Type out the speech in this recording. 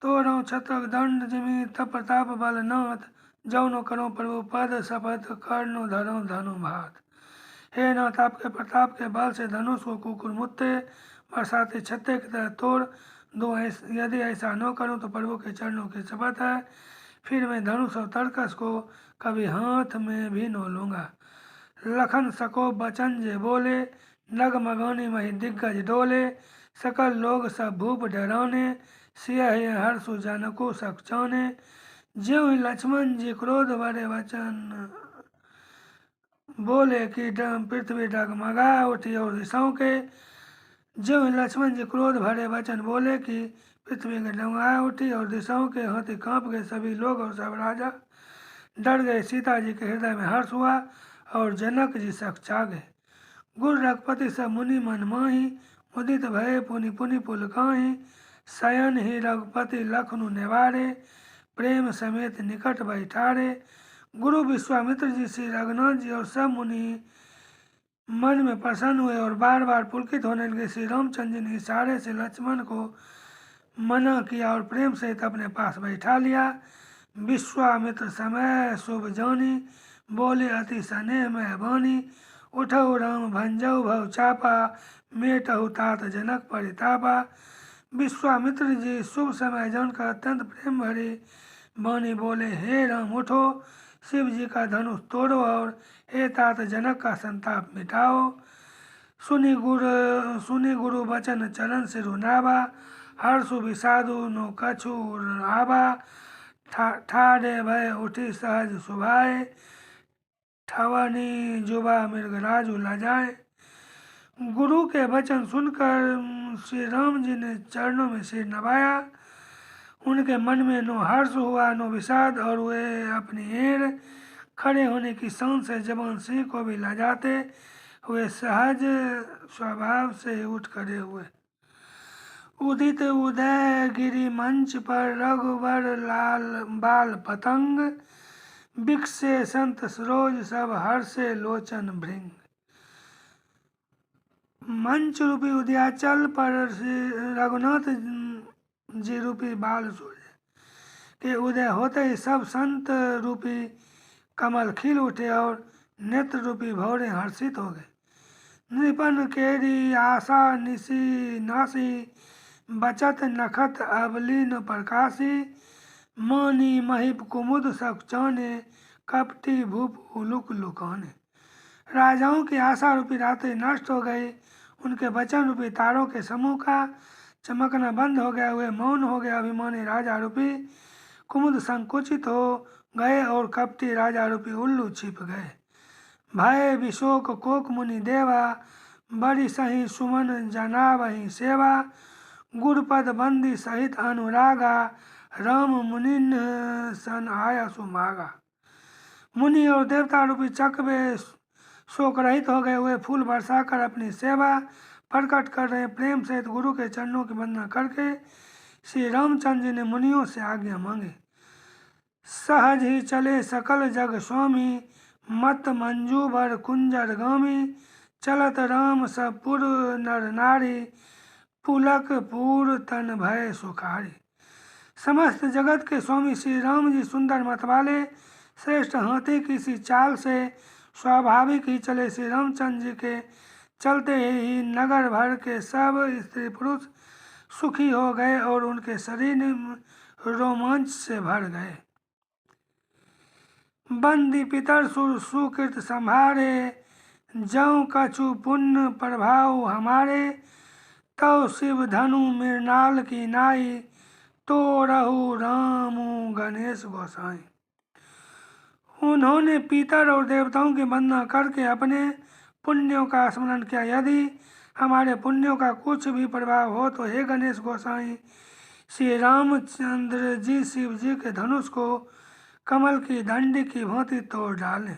तोरौ छत्रक दंड जिमि तप प्रताप बल नाथ। जौनो करो प्रभु पद शपथ कर्णो धरो धनु भात। हे नाथ, आपके प्रताप के बल से धनुष को कुकुर मुत्ते बरसाते छत्ते की तरह तोड़ दो। यदि ऐसा न करूं तो प्रभु के चरणों की शपथ है, फिर मैं धनुष और तरकस को कभी हाथ में भी न लूंगा। लखन सको बचन जे बोले, नग मगानी मही दिग्गज डोले। सकल लोग सब भूप डराने, सिया हर्षु जनको सब चाने। ज्यों ही लक्ष्मण जी क्रोध भरे वचन बोले कि पृथ्वी डगमगा उठी और दिशाओं के। ज्यों ही लक्ष्मण जी क्रोध भरे वचन बोले कि पृथ्वी डगमगा उठी और दिशाओं के हाथी कांप गए सभी लोग और सब राजा डर गए। सीता जी के हृदय में हर्ष हुआ और जनक जी सकचा गए। गुरु रघुपति सब मुनि मन माही, मुदित भय पुनि पुनि पुलकाही। शयन ही रघुपति लखनु निवारे, प्रेम समेत निकट बैठारे। गुरु विश्वामित्र जी श्री रघुनाथ जी और सब मुनि मन में प्रसन्न हुए और बार बार पुलकित होने लगे। श्री रामचंद्र जी ने इशारे से लक्ष्मण को मना किया और प्रेम सहित अपने पास बैठा लिया। विश्वामित्र समय शुभ जानी, बोले अति स्नेह में बानी। उठऊ राम भंजऊ भव चापा, मेटहु तात जनक परितापा। विश्वामित्र जी शुभ समय जानकर अत्यंत प्रेम भरी वाणी बोले, हे राम उठो, शिव जी का धनुष तोड़ो और हे तात जनक का संताप मिटाओ। सुनि गुरु वचन चरण से रुनावा, हर्षु विषादु नो कछु आवा। ठाड़े भय उठी सहज सुभाए, ठवनी जुबा मृगराजु लजाए। गुरु के वचन सुनकर श्री राम जी ने चरणों में सिर नवाया। उनके मन में नो हर्ष हुआ नो विषाद और वे अपनी एड़ खड़े होने की शान से जवान सिंह को भी लजाते हुए सहज स्वभाव से उठ खड़े हुए। उदित उदय गिरि मंच पर रघुवर लाल बाल पतंग, बिकसे संत सरोज सब हर्षे लोचन भृंग। मंच रूपी उदयाचल पर श्री रघुनाथ जी रूपी बाल सूर्य के उदय होते ही सब संत रूपी कमल खिल उठे और नेत्र रूपी भौरे हर्षित हो गए। नृपन केरी आशा निशी नासी, बचत नखत अबलीन प्रकाशी। मानी महिप कुमुद सब चाने, कपटी भूप उलुक लुकाने। राजाओं की आशा रूपी रातें नष्ट हो गई, उनके वचन रूपी तारों के समूह का चमकना बंद हो गया। हुए मौन हो गया। अभिमानी राजा रूपी कुमुद संकुचित हो गए और कपटी राजा रूपी उल्लू छिप गए। भय विशोक कोक मुनि देवा, बड़ी सही सुमन जना वही सेवा। गुरुपद बंदी सहित अनुरागा, राम मुनिन सन आया सुमागा। मुनि और देवता रूपी चकवे शोक रहित हो गए हुए फूल बरसाकर अपनी सेवा प्रकट कर रहे। प्रेम सहित गुरु के चरणों की वंदना करके श्री रामचंद्र जी ने मुनियों से आज्ञा मांगी। सहज ही चले सकल जग स्वामी, मत मंजू बर कुंजर गामी। चलत राम सब पुर नर नारी, पुलक पूर तन भय सुखारी। समस्त जगत के स्वामी श्री राम जी सुंदर मत वाले श्रेष्ठ हाथी की सी चाल से स्वाभाविक ही चले। श्री रामचंद्र जी के चलते ही नगर भर के सब स्त्री पुरुष सुखी हो गए और उनके शरीर रोमांच से भर गए। बंदी पितर सुकृत संभारे, जौ कछु पुण्य प्रभाव हमारे। तव शिव धनु मृणाल की नाई, तो रहु राम गणेश गोसाई। उन्होंने पितर और देवताओं की वंदना करके अपने पुण्यों का स्मरण किया। यदि हमारे पुण्यों का कुछ भी प्रभाव हो तो हे गणेश गोसाई, श्री रामचंद्र जी शिव जी के धनुष को कमल की दंडी की भांति तोड़ डालें।